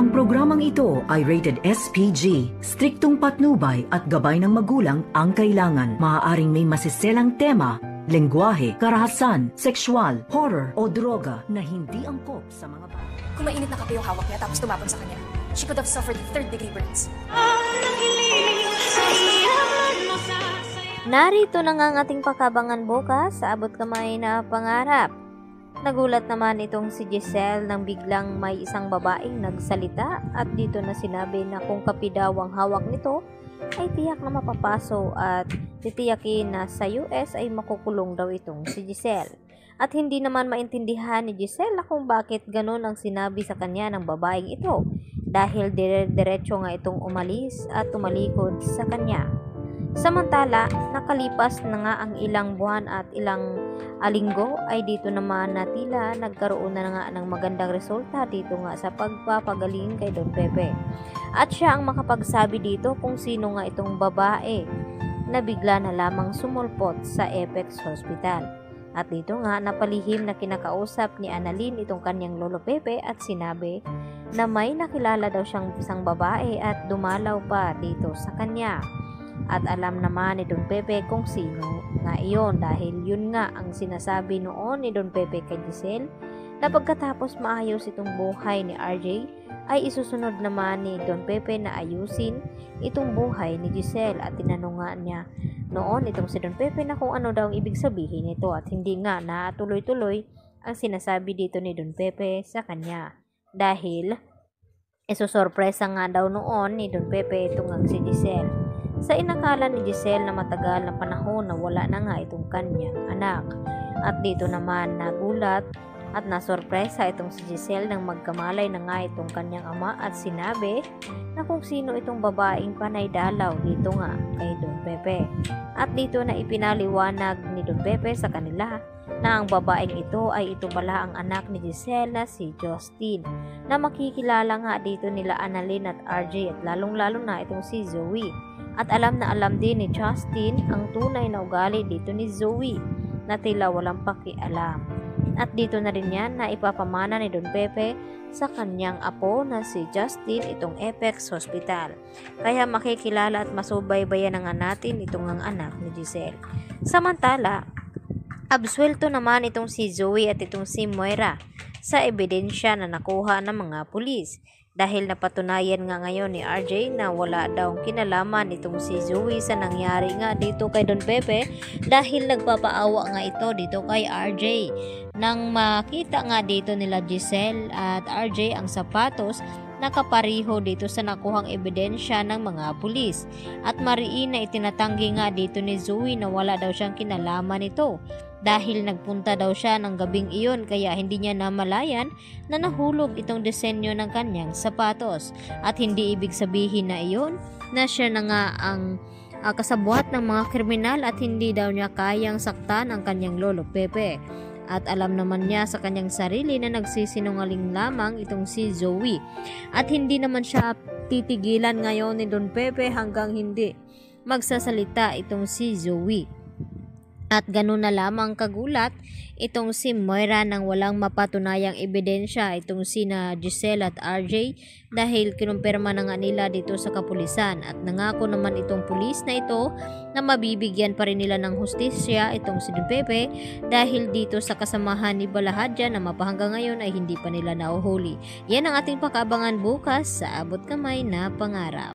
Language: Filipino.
Ang programang ito ay rated SPG. Striktong patnubay at gabay ng magulang ang kailangan. Maaaring may masiselang tema, lengguwahe, karahasan, sexual, horror o droga na hindi angkop sa mga bata. Kung mainit na kape yung hawak niya tapos tumapon sa kanya, she could have suffered third-degree burns. Narito na nga ang ating pakabangan bukas sa Abot Kamay na Pangarap. Nagulat naman itong si Giselle nang biglang may isang babaeng nagsalita at dito na sinabi na kung kape daw ang hawak nito ay tiyak na mapapaso at titiyakin na sa US ay makukulong daw itong si Giselle. At hindi naman maintindihan ni Giselle kung bakit ganun ang sinabi sa kanya ng babaeng ito dahil diretso nga itong umalis at tumalikod sa kanya. Samantala, nakalipas na nga ang ilang buwan at ilang linggo ay dito naman na tila nagkaroon na nga ng magandang resulta dito nga sa pagpapagaling kay Don Pepe. At siya ang makapagsabi dito kung sino nga itong babae na bigla na lamang sumulpot sa Apex Hospital. At dito nga napalihim na kinakausap ni Annalyn itong kanyang Lolo Pepe at sinabi na may nakilala daw siyang isang babae at dumalaw pa dito sa kanya. At alam naman ni Don Pepe kung sino nga iyon dahil yun nga ang sinasabi noon ni Don Pepe kay Giselle na pagkatapos maayos itong buhay ni RJ ay isusunod naman ni Don Pepe na ayusin itong buhay ni Giselle at tinanong nga niya noon itong si Don Pepe na kung ano daw ang ibig sabihin nito at hindi nga na tuloy-tuloy ang sinasabi dito ni Don Pepe sa kanya dahil isusurpresa nga daw noon ni Don Pepe itong ang si Giselle. Sa inakala ni Giselle na matagal na panahon na wala na nga itong kanyang anak. At dito naman nagulat at nasorpresa itong si Giselle nang magkamalay na nga itong kanyang ama at sinabi na kung sino itong babaeng panay dalaw dito nga kay Don Pepe. At dito na ipinaliwanag ni Don Pepe sa kanila na ang babaeng ito ay ito pala ang anak ni Giselle na si Justin na makikilala nga dito nila Annalyn at RJ at lalong-lalo na itong si Zoe. At alam na alam din ni Justin ang tunay na ugali dito ni Zoe na tila walang pakialam. At dito na rin yan na ipapamana ni Don Pepe sa kanyang apo na si Justin itong Apex Hospital. Kaya makikilala at masubaybayan na nga natin itong ang anak ni Giselle. Samantala, absuelto naman itong si Zoe at itong si Moira sa ebidensya na nakuha ng mga pulis. Dahil napatunayan nga ngayon ni RJ na wala daw kinalaman itong si Zoe sa nangyari nga dito kay Don Pepe dahil nagpapaawa nga ito dito kay RJ. Nang makita nga dito nila Giselle at RJ ang sapatos nakapariho dito sa nakuhang ebidensya ng mga pulis. At mariin na itinatanggi nga dito ni Zoe na wala daw siyang kinalaman ito. Dahil nagpunta daw siya ng gabing iyon kaya hindi niya namalayan na nahulog itong disenyo ng kanyang sapatos. At hindi ibig sabihin na iyon na siya na nga ang kasabwat ng mga kriminal at hindi daw niya kayang saktan ang kanyang Lolo Pepe. At alam naman niya sa kanyang sarili na nagsisinungaling lamang itong si Zoe. At hindi naman siya titigilan ngayon ni Don Pepe hanggang hindi magsasalita itong si Zoe. At ganun na lamang kagulat itong si Moira nang walang mapatunayang ebidensya itong sina Giselle at RJ dahil kinumpirma na nga nila dito sa kapulisan at nangako naman itong pulis na ito na mabibigyan pa rin nila ng hustisya itong si Don Pepe dahil dito sa kasamahan ni Balahadja na mapahanggang ngayon ay hindi pa nila nauhuli. Yan ang ating pakabangan bukas sa Abot Kamay na Pangarap.